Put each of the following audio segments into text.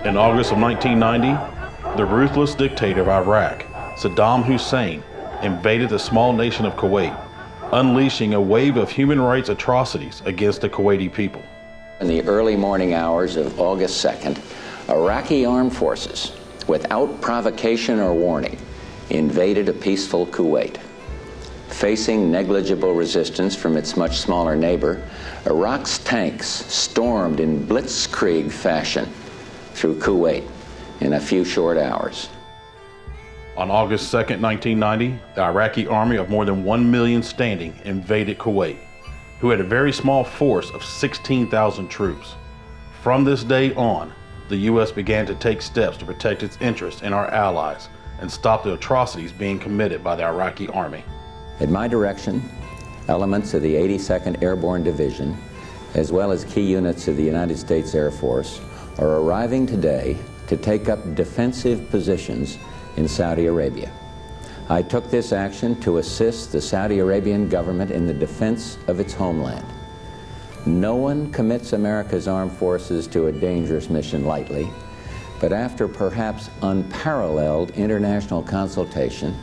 In August of 1990, the ruthless dictator of Iraq, Saddam Hussein, invaded the small nation of Kuwait, unleashing a wave of human rights atrocities against the Kuwaiti people. In the early morning hours of August 2nd, Iraqi armed forces, without provocation or warning, invaded a peaceful Kuwait. Facing negligible resistance from its much smaller neighbor, Iraq's tanks stormed in blitzkrieg fashion through Kuwait in a few short hours. On August 2nd, 1990, the Iraqi army of more than 1 million standing invaded Kuwait, who had a very small force of 16,000 troops. From this day on, the U.S. began to take steps to protect its interests and our allies and stop the atrocities being committed by the Iraqi army. At my direction, elements of the 82nd Airborne Division, as well as key units of the United States Air Force, are arriving today to take up defensive positions in Saudi Arabia. I took this action to assist the Saudi Arabian government in the defense of its homeland. No one commits America's armed forces to a dangerous mission lightly, but after perhaps unparalleled international consultation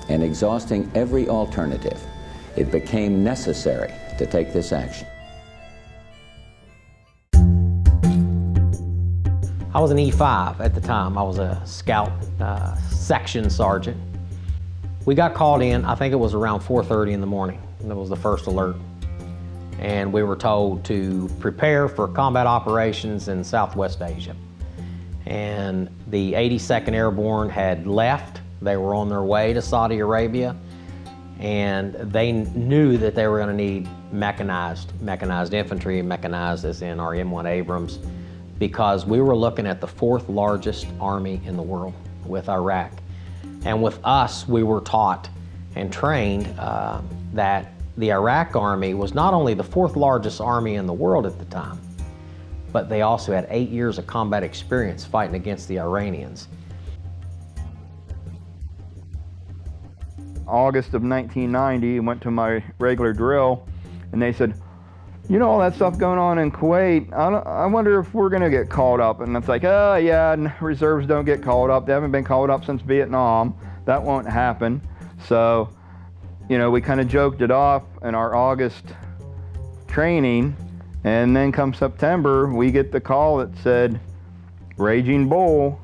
and exhausting every alternative, it became necessary to take this action. I was an E5 at the time. I was a scout section sergeant. We got called in, I think it was around 4:30 in the morning. That was the first alert. And we were told to prepare for combat operations in Southwest Asia. And the 82nd Airborne had left. They were on their way to Saudi Arabia. And they knew that they were going to need mechanized infantry, mechanized as in our M1 Abrams, because we were looking at the 4th largest army in the world with Iraq. And with us, we were taught and trained that the Iraq army was not only the 4th largest army in the world at the time, but they also had 8 years of combat experience fighting against the Iranians. August of 1990, I went to my regular drill, and they said, you know all that stuff going on in Kuwait, I wonder if we're going to get called up. And it's like, oh yeah, reserves don't get called up. They haven't been called up since Vietnam. That won't happen. So, you know, we kind of joked it off in our August training. And then come September, we get the call that said, Raging Bull.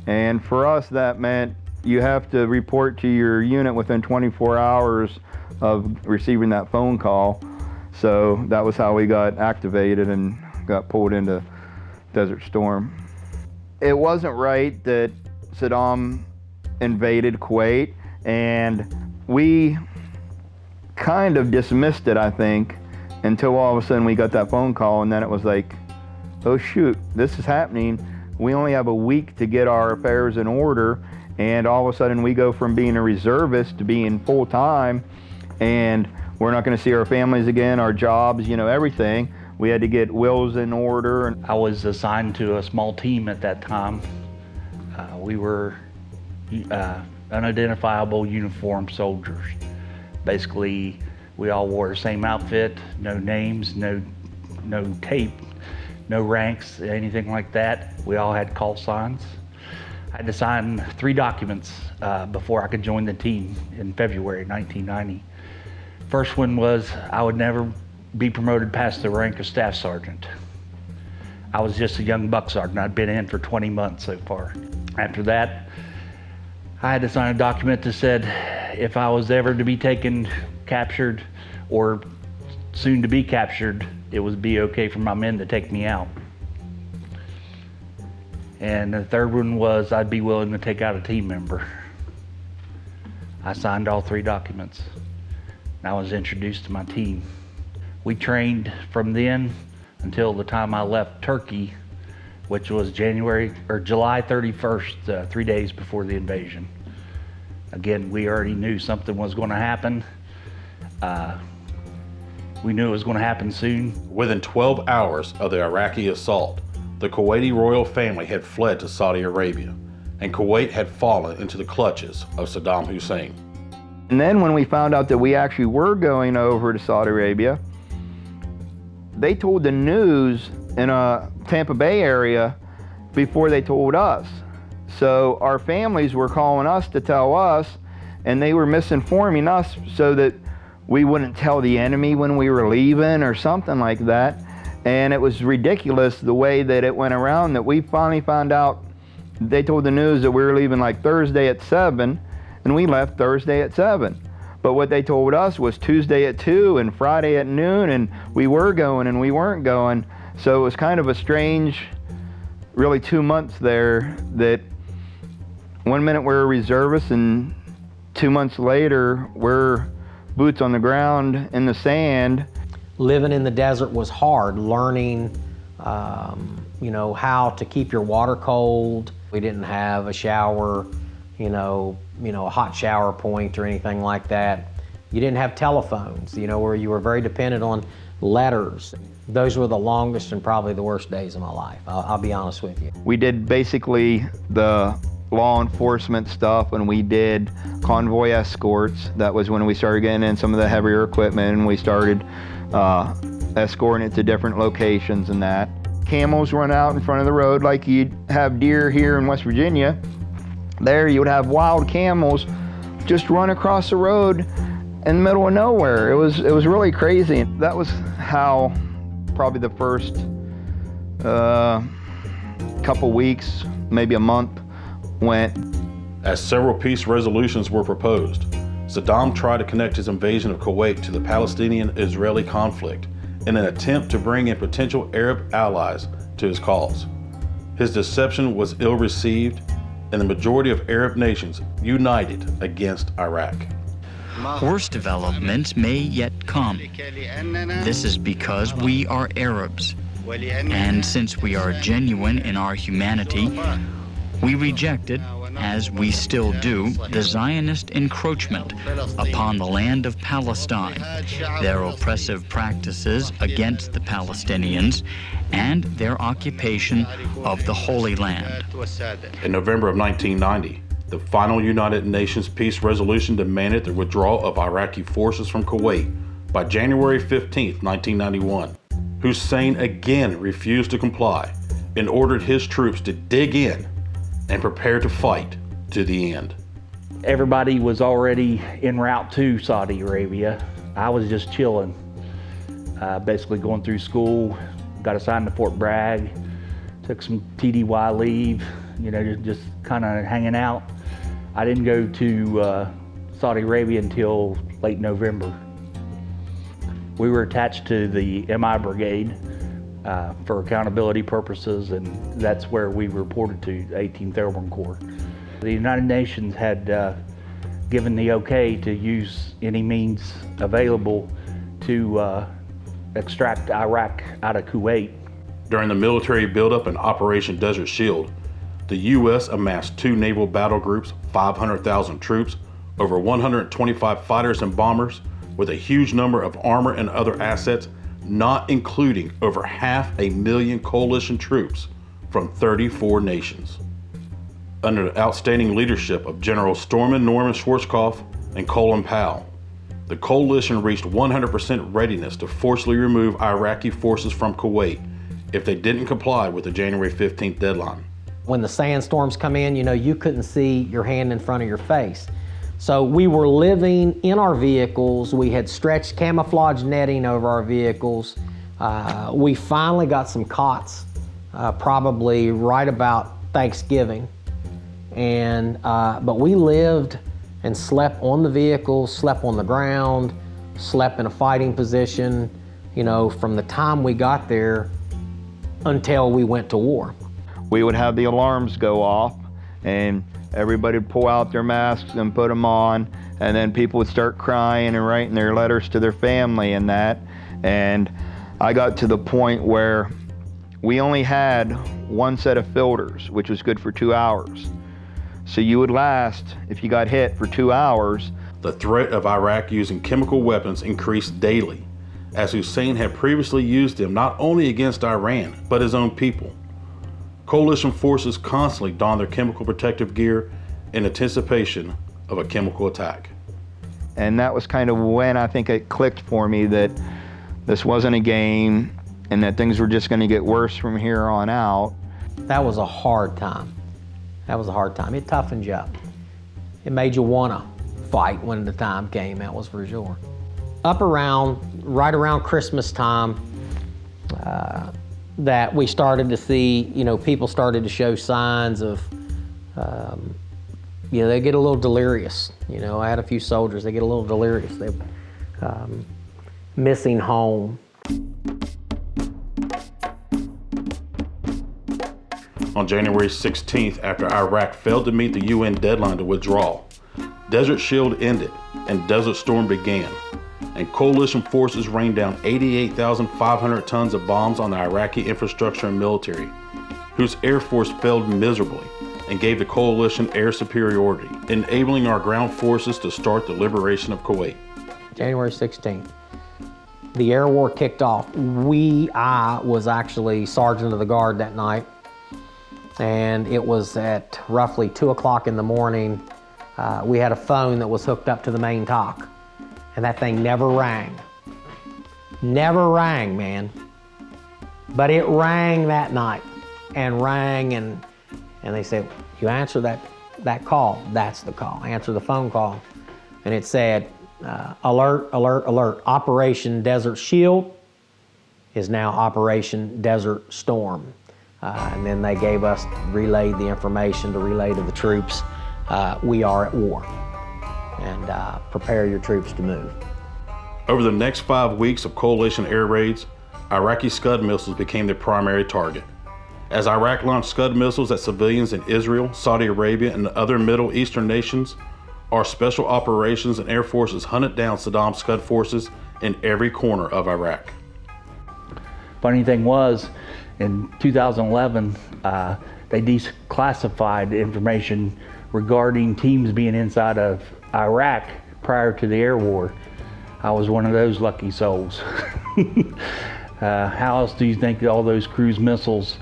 And for us, that meant you have to report to your unit within 24 hours of receiving that phone call. So that was how we got activated and got pulled into Desert Storm. It wasn't right that Saddam invaded Kuwait, and we kind of dismissed it, I think, until all of a sudden we got that phone call, and then it was like, oh shoot, this is happening. We only have a week to get our affairs in order, and all of a sudden we go from being a reservist to being full-time, and we're not going to see our families again, our jobs, you know, everything. We had to get wills in order. I was assigned to a small team at that time. We were unidentifiable uniformed soldiers. Basically, we all wore the same outfit, no names, no tape, no ranks, anything like that. We all had call signs. I had to sign 3 documents before I could join the team in February 1990. First one was I would never be promoted past the rank of staff sergeant. I was just a young buck sergeant. I'd been in for 20 months so far. After that, I had to sign a document that said if I was ever to be taken, captured, or soon to be captured, it would be okay for my men to take me out. And the third one was I'd be willing to take out a team member. I signed all 3 documents. I was introduced to my team. We trained from then until the time I left Turkey, which was July 31st, 3 days before the invasion. Again, we already knew something was going to happen. We knew it was going to happen soon. Within 12 hours of the Iraqi assault, the Kuwaiti royal family had fled to Saudi Arabia, and Kuwait had fallen into the clutches of Saddam Hussein. And then when we found out that we actually were going over to Saudi Arabia, they told the news in a Tampa Bay area before they told us. So our families were calling us to tell us, and they were misinforming us so that we wouldn't tell the enemy when we were leaving or something like that. And it was ridiculous the way that it went around, that we finally found out. They told the news that we were leaving like Thursday at 7, and we left Thursday at 7. But what they told us was Tuesday at 2 and Friday at noon, and we were going and we weren't going. So it was kind of a strange, really 2 months there, that 1 minute we're reservists and 2 months later we're boots on the ground in the sand. Living in the desert was hard, learning how to keep your water cold. We didn't have a shower, a hot shower point or anything like that. You didn't have telephones, where you were very dependent on letters. Those were the longest and probably the worst days of my life. I'll be honest with you. We did basically the law enforcement stuff, and we did convoy escorts. That was when we started getting in some of the heavier equipment, and we started escorting it to different locations and that. Camels run out in front of the road like you'd have deer here in West Virginia. There you would have wild camels just run across the road in the middle of nowhere. It was really crazy. That was how probably the first couple weeks, maybe a month, went. As several peace resolutions were proposed, Saddam tried to connect his invasion of Kuwait to the Palestinian-Israeli conflict in an attempt to bring in potential Arab allies to his cause. His deception was ill-received, and the majority of Arab nations united against Iraq. Worse developments may yet come. This is because we are Arabs, and since we are genuine in our humanity, we rejected, as we still do, the Zionist encroachment upon the land of Palestine, their oppressive practices against the Palestinians, and their occupation of the Holy Land. In November of 1990, the final United Nations peace resolution demanded the withdrawal of Iraqi forces from Kuwait by January 15, 1991. Hussein again refused to comply and ordered his troops to dig in and prepare to fight to the end. Everybody was already en route to Saudi Arabia. I was just chilling, basically going through school, got assigned to Fort Bragg, took some TDY leave, just kind of hanging out. I didn't go to Saudi Arabia until late November. We were attached to the MI Brigade for accountability purposes, and that's where we reported to the 18th Airborne Corps. The United Nations had given the okay to use any means available to extract Iraq out of Kuwait. During the military buildup in Operation Desert Shield, the U.S. amassed 2 naval battle groups, 500,000 troops, over 125 fighters and bombers, with a huge number of armor and other assets, not including over 500,000 coalition troops from 34 nations. Under the outstanding leadership of General Stormin Norman Schwarzkopf and Colin Powell, the coalition reached 100% readiness to forcibly remove Iraqi forces from Kuwait if they didn't comply with the January 15th deadline. When the sandstorms come in, you couldn't see your hand in front of your face. So we were living in our vehicles. We had stretched camouflage netting over our vehicles. We finally got some cots, probably right about Thanksgiving. But we lived and slept on the vehicles, slept on the ground, slept in a fighting position, from the time we got there until we went to war. We would have the alarms go off, and everybody would pull out their masks and put them on, And then people would start crying and writing their letters to their family and that. And I got to the point where we only had one set of filters, which was good for 2 hours. So you would last, if you got hit, for 2 hours. The threat of Iraq using chemical weapons increased daily, as Hussein had previously used them not only against Iran, but his own people. Coalition forces constantly donned their chemical protective gear in anticipation of a chemical attack. And that was kind of when I think it clicked for me that this wasn't a game and that things were just going to get worse from here on out. That was a hard time. That was a hard time. It toughened you up. It made you want to fight when the time came, that was for sure. Right around Christmas time, that we started to see, people started to show signs of, they get a little delirious. I had a few soldiers, they get a little delirious. They missing home. On January 16th, after Iraq failed to meet the UN deadline to withdraw, Desert Shield ended and Desert Storm began, and coalition forces rained down 88,500 tons of bombs on the Iraqi infrastructure and military, whose air force failed miserably and gave the coalition air superiority, enabling our ground forces to start the liberation of Kuwait. January 16th, the air war kicked off. I was actually sergeant of the guard that night, and it was at roughly 2 o'clock in the morning. We had a phone that was hooked up to the main talk, and that thing never rang. Never rang, man. But it rang that night, and rang, and they said, you answer that call, that's the call. Answer the phone call, and it said, alert, alert, alert. Operation Desert Shield is now Operation Desert Storm. And then they gave us, relayed the information to relay to the troops, we are at war, and prepare your troops to move. Over the next 5 weeks of coalition air raids, Iraqi Scud missiles became their primary target. As Iraq launched Scud missiles at civilians in Israel, Saudi Arabia, and other Middle Eastern nations, our special operations and air forces hunted down Saddam's Scud forces in every corner of Iraq. Funny thing was, in 2011, they declassified information regarding teams being inside of Iraq prior to the air war. I was one of those lucky souls. How else do you think all those cruise missiles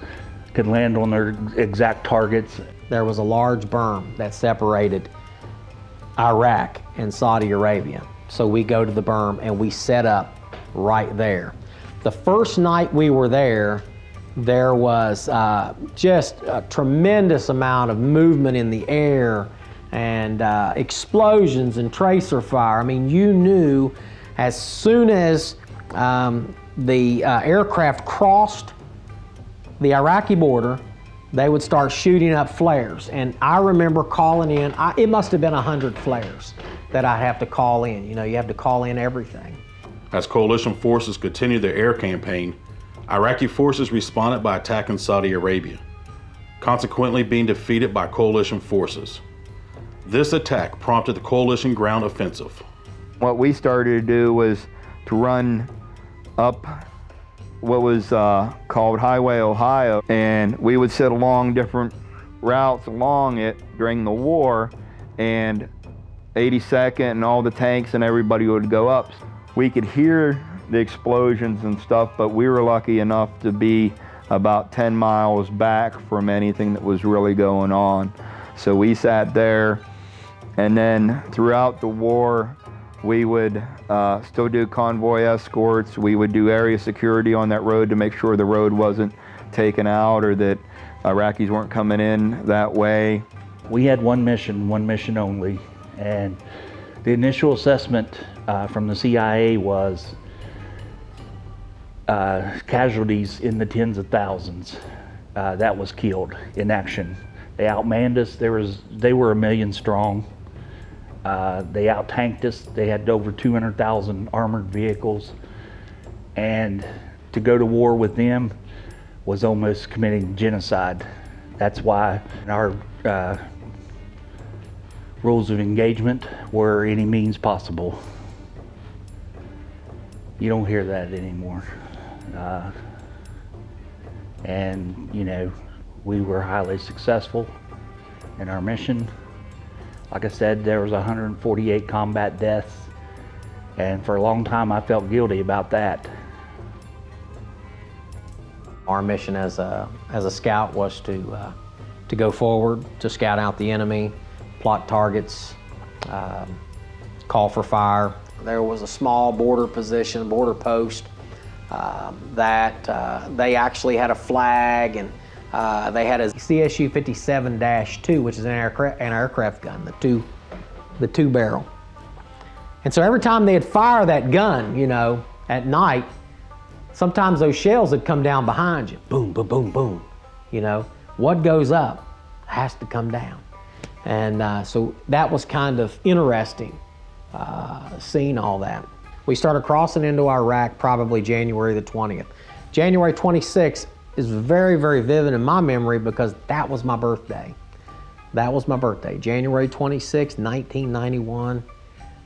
could land on their exact targets? There was a large berm that separated Iraq and Saudi Arabia. So we go to the berm and we set up right there. The first night we were there was just a tremendous amount of movement in the air and explosions and tracer fire. I mean, you knew as soon as the aircraft crossed the Iraqi border, they would start shooting up flares. And I remember calling in, it must have been 100 flares that I have to call in. You have to call in everything. As coalition forces continued their air campaign, Iraqi forces responded by attacking Saudi Arabia, consequently being defeated by coalition forces. This attack prompted the coalition ground offensive. What we started to do was to run up what was called Highway Ohio, and we would sit along different routes along it during the war, and 82nd and all the tanks and everybody would go up. We could hear the explosions and stuff, but we were lucky enough to be about 10 miles back from anything that was really going on. So we sat there, and then throughout the war, we would still do convoy escorts. We would do area security on that road to make sure the road wasn't taken out or that Iraqis weren't coming in that way. We had one mission only, and the initial assessment from the CIA was casualties in the tens of thousands that was killed in action. They outmanned us. They were 1 million strong. They out-tanked us. They had over 200,000 armored vehicles. And to go to war with them was almost committing genocide. That's why our rules of engagement were any means possible. You don't hear that anymore. And you know, we were highly successful in our mission. Like I said, there was 148 combat deaths, and for a long time I felt guilty about that. Our mission as a scout was to go forward, to scout out the enemy, plot targets, call for fire. There was a small border position, border post, that they actually had a flag, and they had a CSU 57-2, which is an aircraft gun, the two barrel. And so every time they'd fire that gun, you know, at night, sometimes those shells would come down behind you. Boom, boom, boom, boom. You know, what goes up has to come down. And so that was kind of interesting, seeing all that. We started crossing into Iraq probably January the 20th. January 26th is very, very vivid in my memory because that was my birthday. That was my birthday, January 26, 1991.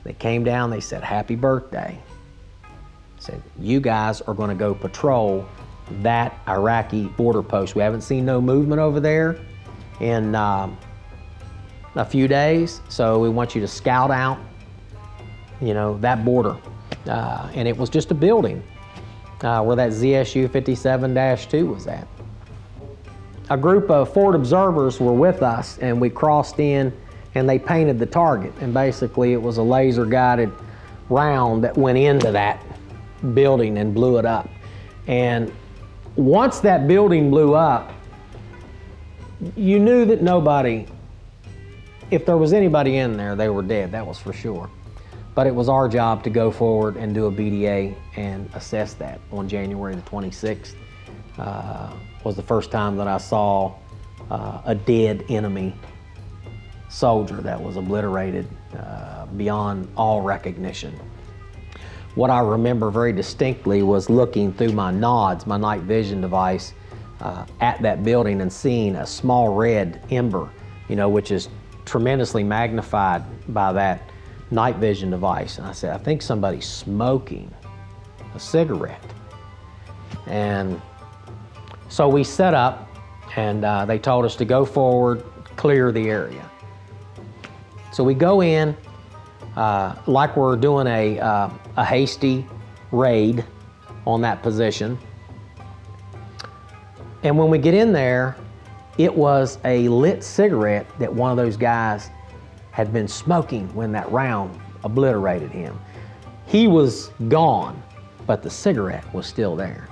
They came down, they said, happy birthday. Said, you guys are gonna go patrol that Iraqi border post. We haven't seen no movement over there in a few days, so we want you to scout out, you know, that border. And it was just a building where that ZSU 57-2 was at. A group of forward observers were with us, and we crossed in and they painted the target. And basically it was a laser guided round that went into that building and blew it up. And once that building blew up, you knew that nobody, if there was anybody in there, they were dead, that was for sure. But it was our job to go forward and do a BDA and assess that. On January the 26th was the first time that I saw a dead enemy soldier that was obliterated beyond all recognition. What I remember very distinctly was looking through my nods, my night vision device, at that building and seeing a small red ember, you know, which is tremendously magnified by that night vision device. And I said, I think somebody's smoking a cigarette. And so we set up, and they told us to go forward, clear the area. So we go in like we're doing a hasty raid on that position. And when we get in there, it was a lit cigarette that one of those guys had been smoking when that round obliterated him. He was gone, but the cigarette was still there.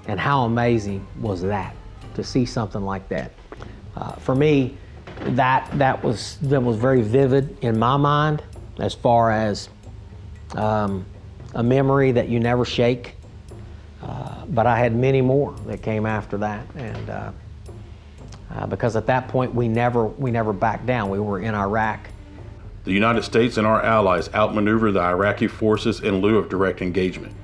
And how amazing was that, to see something like that? For me, that was very vivid in my mind, as far as a memory that you never shake. But I had many more that came after that, and because at that point we never backed down. We were in Iraq. The United States and our allies outmaneuvered the Iraqi forces in lieu of direct engagement.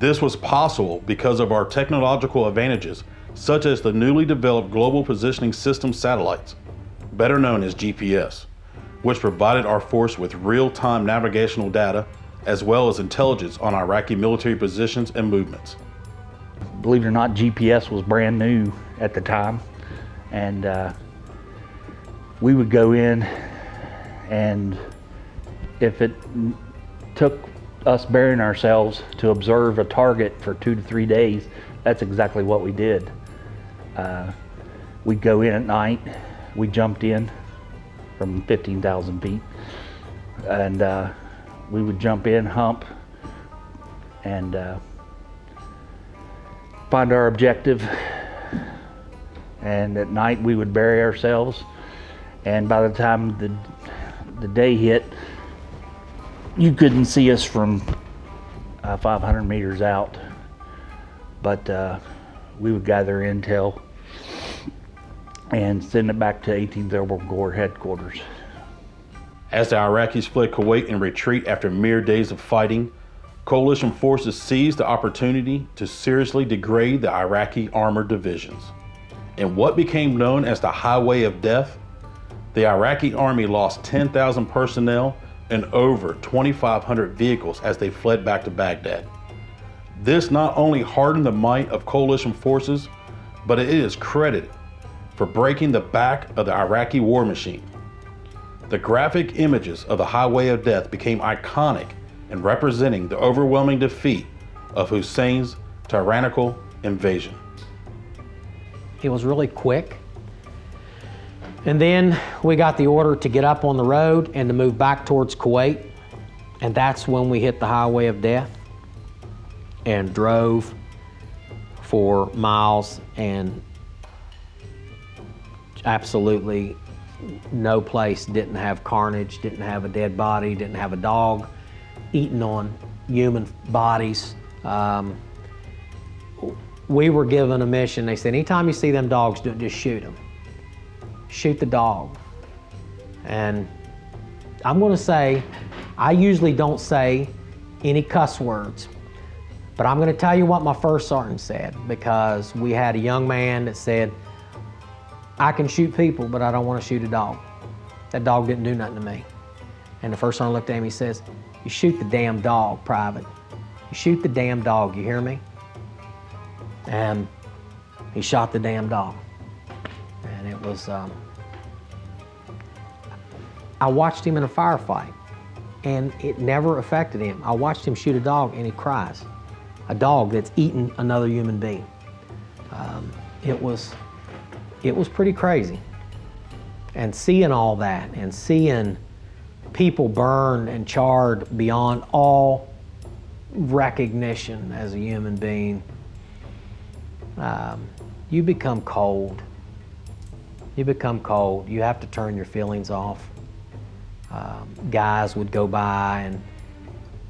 This was possible because of our technological advantages, such as the newly developed Global Positioning System satellites, better known as GPS, which provided our force with real-time navigational data as well as intelligence on Iraqi military positions and movements. Believe it or not, GPS was brand new at the time, and we would go in, and if it took us burying ourselves to observe a target for 2 to 3 days, that's exactly what we did. We'd go in at night, we jumped in from 15,000 feet, and we would jump in, hump, and find our objective, and at night we would bury ourselves, and by the time the day hit, you couldn't see us from 500 meters out, but we would gather intel and send it back to 18th Airborne Corps headquarters. As the Iraqis fled Kuwait in retreat after mere days of fighting, coalition forces seized the opportunity to seriously degrade the Iraqi armored divisions. In what became known as the Highway of Death, The Iraqi army lost 10,000 personnel and over 2,500 vehicles as they fled back to Baghdad. This not only hardened the might of coalition forces, but it is credited for breaking the back of the Iraqi war machine. The graphic images of the Highway of Death became iconic in representing the overwhelming defeat of Hussein's tyrannical invasion. It was really quick. And then we got the order to get up on the road and to move back towards Kuwait. And that's when we hit the Highway of Death and drove for miles, and absolutely no place didn't have carnage, didn't have a dead body, didn't have a dog eating on human bodies. We were given a mission. They said, anytime you see them dogs, don't just shoot them. Shoot the dog. And I'm going to say, I usually don't say any cuss words, but I'm going to tell you what my first sergeant said, because we had a young man that said, I can shoot people, but I don't want to shoot a dog. That dog didn't do nothing to me. And the first sergeant looked at him, he says, you shoot the damn dog, Private. You shoot the damn dog, you hear me? And he shot the damn dog. And it was, I watched him in a firefight, and it never affected him. I watched him shoot a dog, and he cries. A dog that's eaten another human being. It was pretty crazy. And seeing all that, and seeing people burned and charred beyond all recognition as a human being, you become cold. You become cold. You have to turn your feelings off. Guys would go by and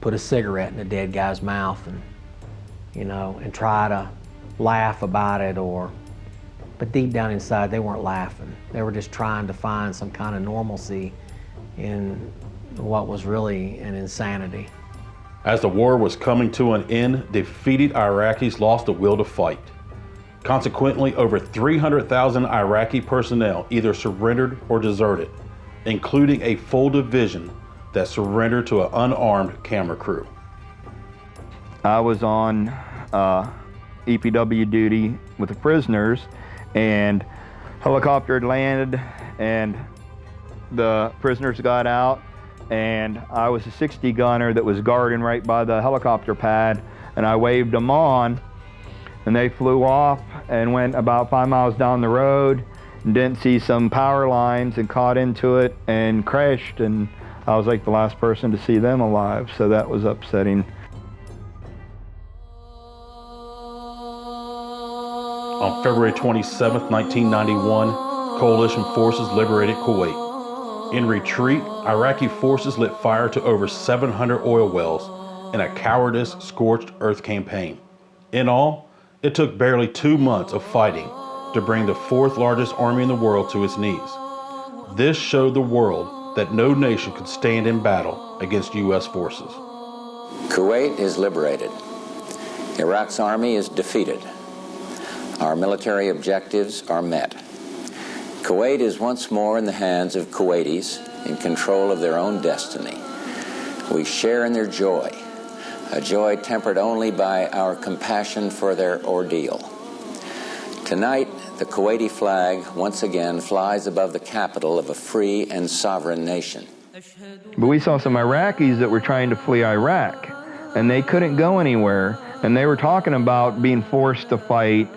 put a cigarette in a dead guy's mouth, and and try to laugh about it, but deep down inside they weren't laughing. They were just trying to find some kind of normalcy in what was really an insanity. As the war was coming to an end, defeated Iraqis lost the will to fight. Consequently, over 300,000 Iraqi personnel either surrendered or deserted, including a full division that surrendered to an unarmed camera crew. I was on EPW duty with the prisoners, and helicopter had landed, and the prisoners got out, and I was a 60 gunner that was guarding right by the helicopter pad, and I waved them on, and they flew off and went about 5 miles down the road and didn't see some power lines and caught into it and crashed, and I was like the last person to see them alive, so that was upsetting. On February 27, 1991, coalition forces liberated Kuwait. In retreat, Iraqi forces lit fire to over 700 oil wells in a cowardice scorched earth campaign. In all, it took barely 2 months of fighting to bring the fourth largest army in the world to its knees. This showed the world that no nation could stand in battle against U.S. forces. Kuwait is liberated. Iraq's army is defeated. Our military objectives are met. Kuwait is once more in the hands of Kuwaitis in control of their own destiny. We share in their joy, a joy tempered only by our compassion for their ordeal. Tonight, the Kuwaiti flag once again flies above the capital of a free and sovereign nation. But we saw some Iraqis that were trying to flee Iraq, and they couldn't go anywhere, and they were talking about being forced to fight.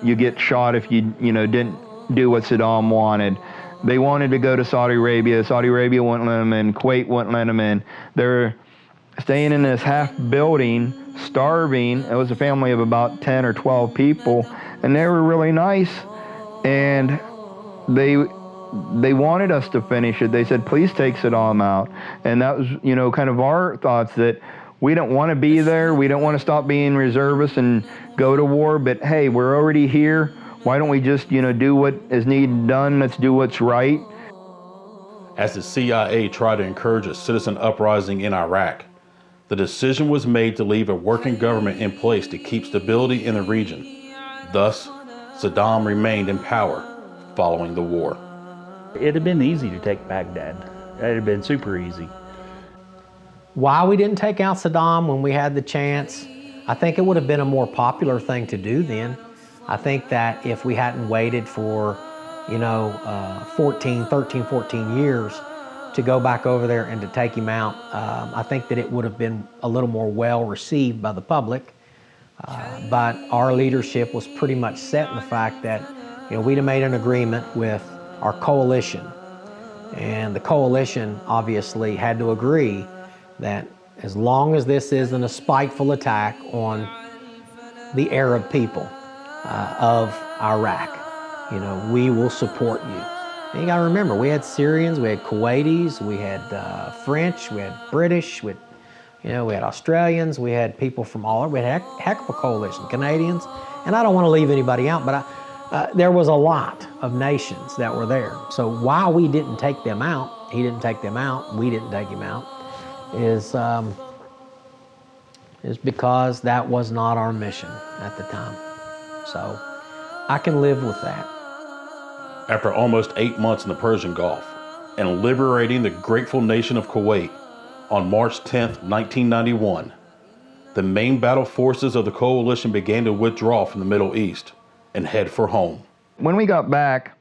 You get shot if you didn't do what Saddam wanted. They wanted to go to Saudi Arabia. Saudi Arabia wouldn't let them in. Kuwait wouldn't let them in. They're staying in this half building, starving. It was a family of about 10 or 12 people, and they were really nice. And they wanted us to finish it. They said, please take Saddam out. And that was, kind of our thoughts, that we don't want to be there. We don't want to stop being reservists and go to war. But hey, we're already here. Why don't we just, do what is needed done? Let's do what's right. As the CIA tried to encourage a citizen uprising in Iraq, the decision was made to leave a working government in place to keep stability in the region. Thus, Saddam remained in power following the war. It'd have been easy to take Baghdad. It'd have been super easy. Why we didn't take out Saddam when we had the chance, I think it would have been a more popular thing to do then. I think that if we hadn't waited for, 13, 14 years to go back over there and to take him out, I think that it would have been a little more well received by the public. But our leadership was pretty much set in the fact that, we'd have made an agreement with our coalition. And the coalition obviously had to agree that as long as this isn't a spiteful attack on the Arab people of Iraq, we will support you. And you gotta remember, we had Syrians, we had Kuwaitis, we had French, we had British, we had Australians, we had people from all over. We had a heck of a coalition, Canadians, and I don't want to leave anybody out, but there was a lot of nations that were there. So why we didn't take them out, he didn't take them out, we didn't take him out, is because that was not our mission at the time. So I can live with that. After almost 8 months in the Persian Gulf and liberating the grateful nation of Kuwait on March 10th, 1991, the main battle forces of the coalition began to withdraw from the Middle East and head for home. When we got back,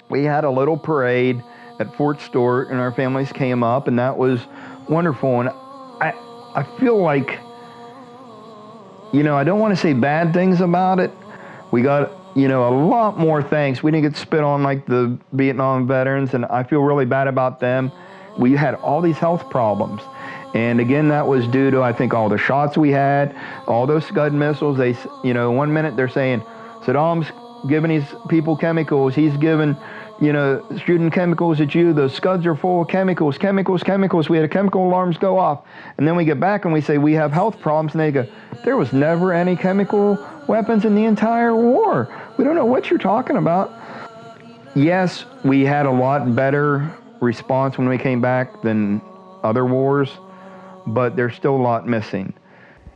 we had a little parade at Fort Stewart, and our families came up, and that was wonderful. And I feel like, I don't want to say bad things about it. We got, a lot more thanks. We didn't get spit on like the Vietnam veterans, and I feel really bad about them. We had all these health problems. And again, that was due to, I think, all the shots we had, all those Scud missiles. They, 1 minute they're saying, Saddam's giving his people chemicals. He's giving, shooting chemicals at you. Those Scuds are full of chemicals. We had chemical alarms go off. And then we get back and we say, we have health problems. And they go, there was never any chemical weapons in the entire war. We don't know what you're talking about. Yes, we had a lot better response when we came back than other wars, but there's still a lot missing.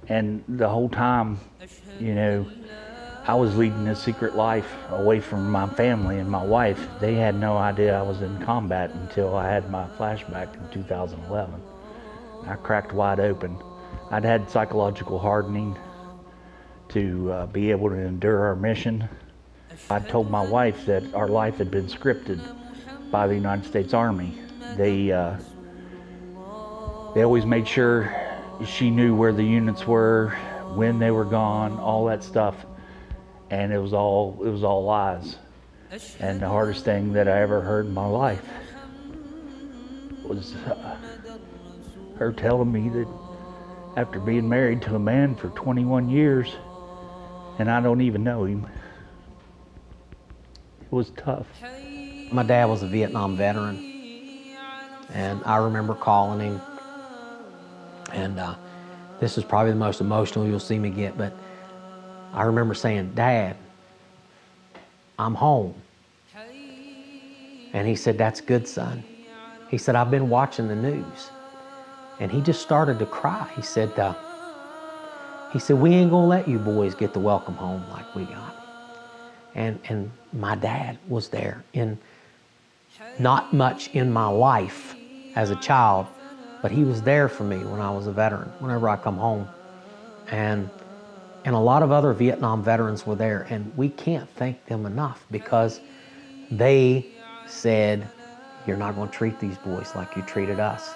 And the whole time, I was leading a secret life away from my family and my wife. They had no idea I was in combat until I had my flashback in 2011. I cracked wide open. I'd had psychological hardening to be able to endure our mission. I told my wife that our life had been scripted by the United States Army. They always made sure she knew where the units were, when they were gone, all that stuff. And it was all lies. And the hardest thing that I ever heard in my life was her telling me that after being married to a man for 21 years, and I don't even know him, it was tough. My dad was a Vietnam veteran, and I remember calling him, and this is probably the most emotional you'll see me get, but I remember saying, Dad, I'm home. And he said, that's good, son. He said, I've been watching the news. And he just started to cry. He said, we ain't gonna let you boys get the welcome home like we got. And my dad was there in not much in my life as a child, but he was there for me when I was a veteran, whenever I come home. And a lot of other Vietnam veterans were there, and we can't thank them enough because they said, you're not gonna treat these boys like you treated us.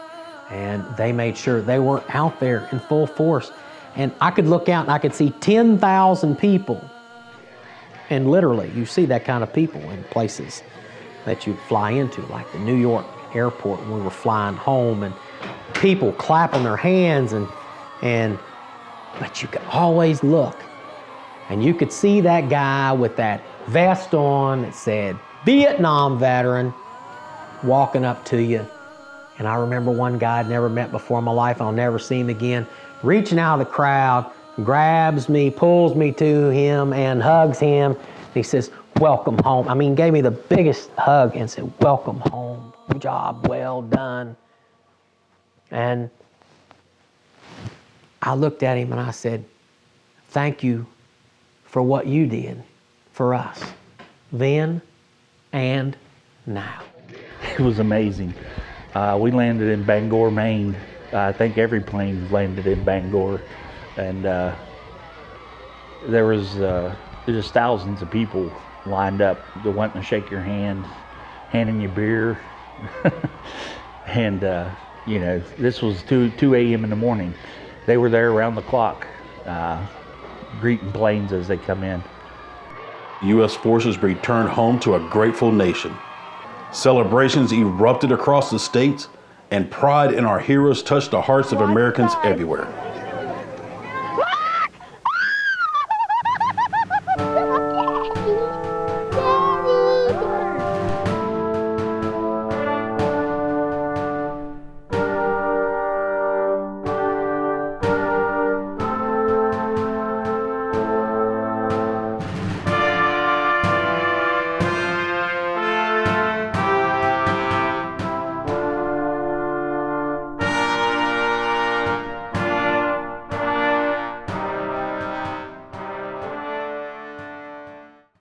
And they made sure they were out there in full force. And I could look out and I could see 10,000 people. And literally, you see that kind of people in places that you fly into, like the New York airport when we were flying home, and people clapping their hands, but you could always look. And you could see that guy with that vest on that said, Vietnam veteran, walking up to you. And I remember one guy I'd never met before in my life, and I'll never see him again, reaching out of the crowd, grabs me, pulls me to him, and hugs him. And he says, welcome home. I mean, gave me the biggest hug and said, welcome home. Good job, well done. And I looked at him and I said, thank you for what you did for us then and now. It was amazing. We landed in Bangor, Maine. I think every plane landed in Bangor, and there was just thousands of people lined up that wanting to shake your hand, handing you beer, and you know, this was 2 a.m. in the morning. They were there around the clock, greeting planes as they come in. U.S. forces returned home to a grateful nation. Celebrations erupted across the states, and pride in our heroes touched the hearts of Americans everywhere.